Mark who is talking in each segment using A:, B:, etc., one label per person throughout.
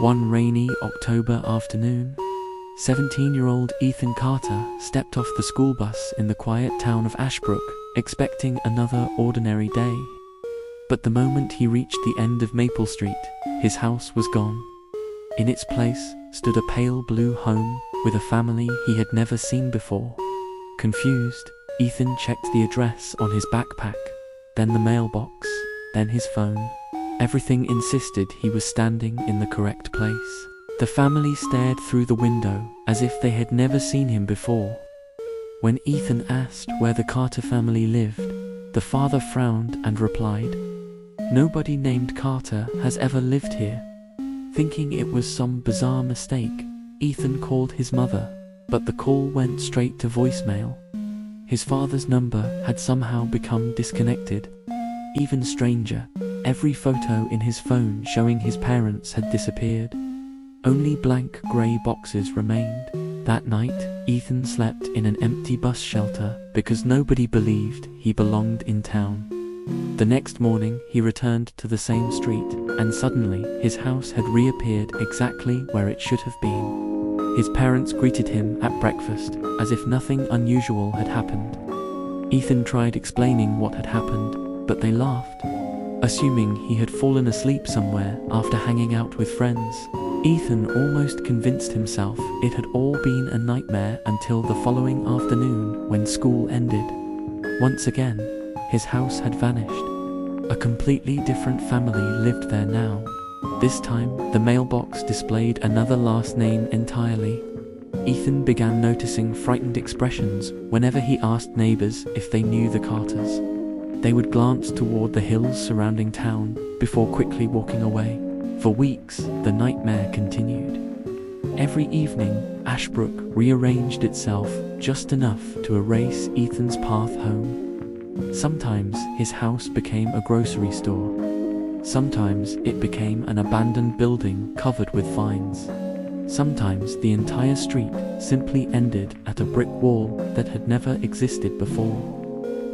A: One rainy October afternoon, 17-year-old Ethan Carter stepped off the school bus in the quiet town of Ashbrook, expecting another ordinary day. But the moment he reached the end of Maple Street, his house was gone. In its place stood a pale blue home with a family he had never seen before. Confused, Ethan checked the address on his backpack, then the mailbox, then his phone. Everything insisted he was standing in the correct place. The family stared through the window as if they had never seen him before. When Ethan asked where the Carter family lived, the father frowned and replied, "Nobody named Carter has ever lived here." Thinking it was some bizarre mistake, Ethan called his mother, but the call went straight to voicemail. His father's number had somehow become disconnected. Even stranger, every photo in his phone showing his parents had disappeared. Only blank grey boxes remained. That night, Ethan slept in an empty bus shelter because nobody believed he belonged in town. The next morning, he returned to the same street, and suddenly, his house had reappeared exactly where it should have been. His parents greeted him at breakfast, as if nothing unusual had happened. Ethan tried explaining what had happened, but they laughed, assuming he had fallen asleep somewhere after hanging out with friends. Ethan almost convinced himself it had all been a nightmare until the following afternoon when school ended. Once again, his house had vanished. A completely different family lived there now. This time, the mailbox displayed another last name entirely. Ethan began noticing frightened expressions whenever he asked neighbors if they knew the Carters. They would glance toward the hills surrounding town before quickly walking away. For weeks, the nightmare continued. Every evening, Ashbrook rearranged itself just enough to erase Ethan's path home. Sometimes his house became a grocery store. Sometimes it became an abandoned building covered with vines. Sometimes the entire street simply ended at a brick wall that had never existed before.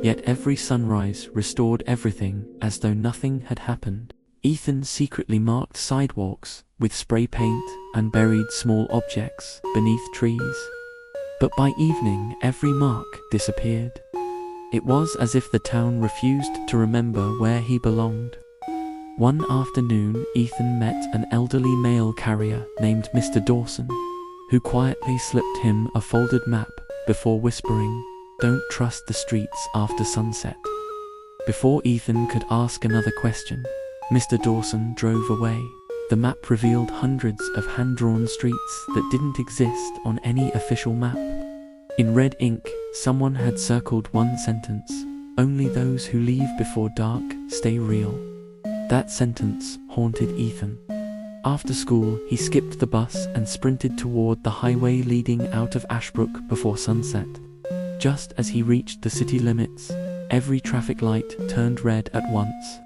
A: Yet every sunrise restored everything as though nothing had happened. Ethan secretly marked sidewalks with spray paint and buried small objects beneath trees. But by evening, every mark disappeared. It was as if the town refused to remember where he belonged. One afternoon, Ethan met an elderly mail carrier named Mr. Dawson, who quietly slipped him a folded map before whispering, "Don't trust the streets after sunset." Before Ethan could ask another question, Mr. Dawson drove away. The map revealed hundreds of hand-drawn streets that didn't exist on any official map. In red ink, someone had circled one sentence, "Only those who leave before dark stay real." That sentence haunted Ethan. After school, he skipped the bus and sprinted toward the highway leading out of Ashbrook before sunset. Just as he reached the city limits, every traffic light turned red at once.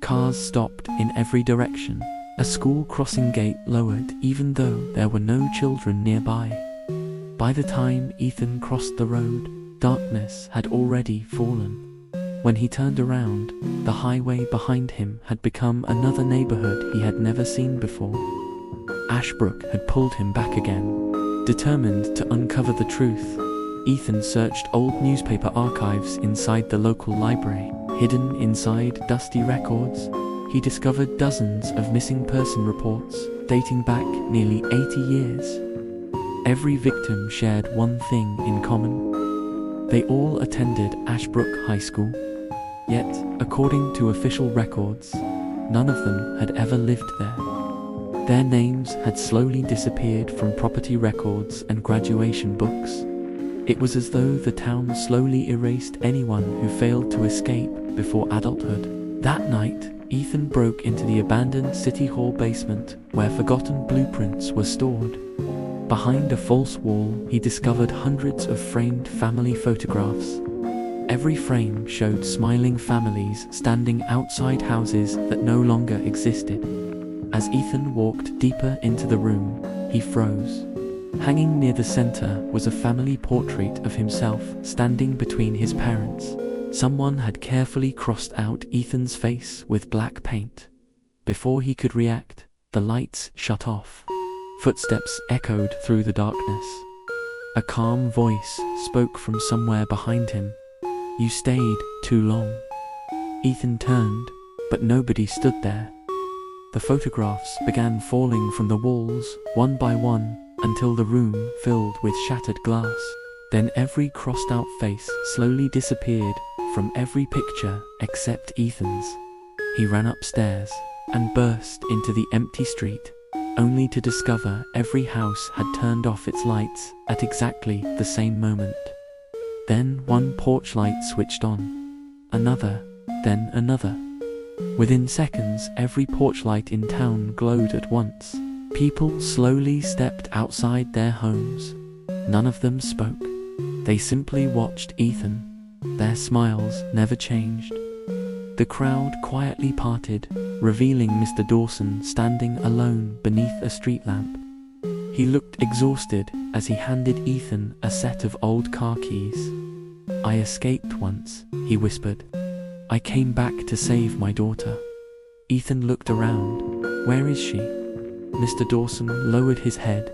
A: Cars stopped in every direction. A school crossing gate lowered even though there were no children nearby. By the time Ethan crossed the road, darkness had already fallen. When he turned around, the highway behind him had become another neighborhood he had never seen before. Ashbrook had pulled him back again. Determined to uncover the truth, Ethan searched old newspaper archives inside the local library. Hidden inside dusty records, he discovered dozens of missing person reports dating back nearly 80 years. Every victim shared one thing in common. They all attended Ashbrook High School. Yet, according to official records, none of them had ever lived there. Their names had slowly disappeared from property records and graduation books. It was as though the town slowly erased anyone who failed to escape before adulthood. That night, Ethan broke into the abandoned City Hall basement where forgotten blueprints were stored. Behind a false wall, he discovered hundreds of framed family photographs. Every frame showed smiling families standing outside houses that no longer existed. As Ethan walked deeper into the room, he froze. Hanging near the center was a family portrait of himself standing between his parents. Someone had carefully crossed out Ethan's face with black paint. Before he could react, the lights shut off. Footsteps echoed through the darkness. A calm voice spoke from somewhere behind him. "You stayed too long." Ethan turned, but nobody stood there. The photographs began falling from the walls, one by one, until the room filled with shattered glass. Then every crossed-out face slowly disappeared from every picture except Ethan's. He ran upstairs and burst into the empty street, only to discover every house had turned off its lights at exactly the same moment. Then one porch light switched on, another, then another. Within seconds, every porch light in town glowed at once. People slowly stepped outside their homes. None of them spoke. They simply watched Ethan. Their smiles never changed. The crowd quietly parted, revealing Mr. Dawson standing alone beneath a street lamp. He looked exhausted as he handed Ethan a set of old car keys. "I escaped once," he whispered. "I came back to save my daughter." Ethan looked around. "Where is she?" Mr. Dawson lowered his head.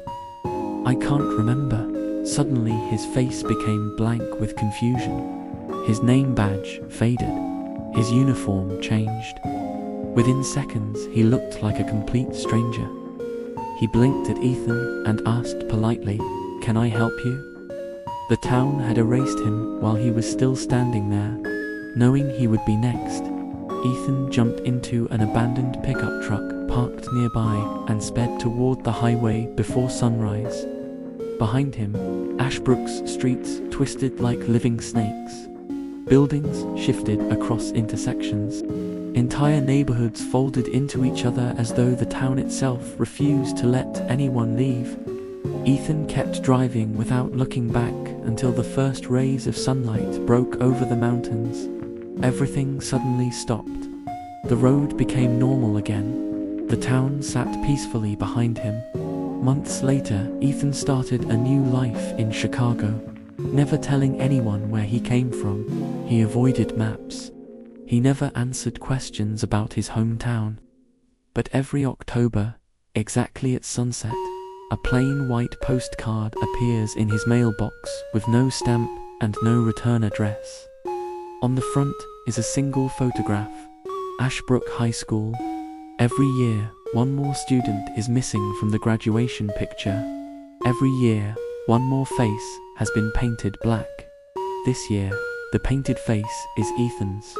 A: "I can't remember." Suddenly his face became blank with confusion. His name badge faded. His uniform changed. Within seconds, he looked like a complete stranger. He blinked at Ethan and asked politely, "Can I help you?" The town had erased him while he was still standing there. Knowing he would be next, Ethan jumped into an abandoned pickup truck parked nearby and sped toward the highway before sunrise. Behind him, Ashbrook's streets twisted like living snakes. Buildings shifted across intersections. Entire neighborhoods folded into each other as though the town itself refused to let anyone leave. Ethan kept driving without looking back until the first rays of sunlight broke over the mountains. Everything suddenly stopped. The road became normal again. The town sat peacefully behind him. Months later, Ethan started a new life in Chicago, never telling anyone where he came from. He avoided maps. He never answered questions about his hometown. But every October, exactly at sunset, a plain white postcard appears in his mailbox with no stamp and no return address. On the front is a single photograph, Ashbrook High School. Every year, one more student is missing from the graduation picture. Every year, one more face has been painted black. This year, the painted face is Ethan's.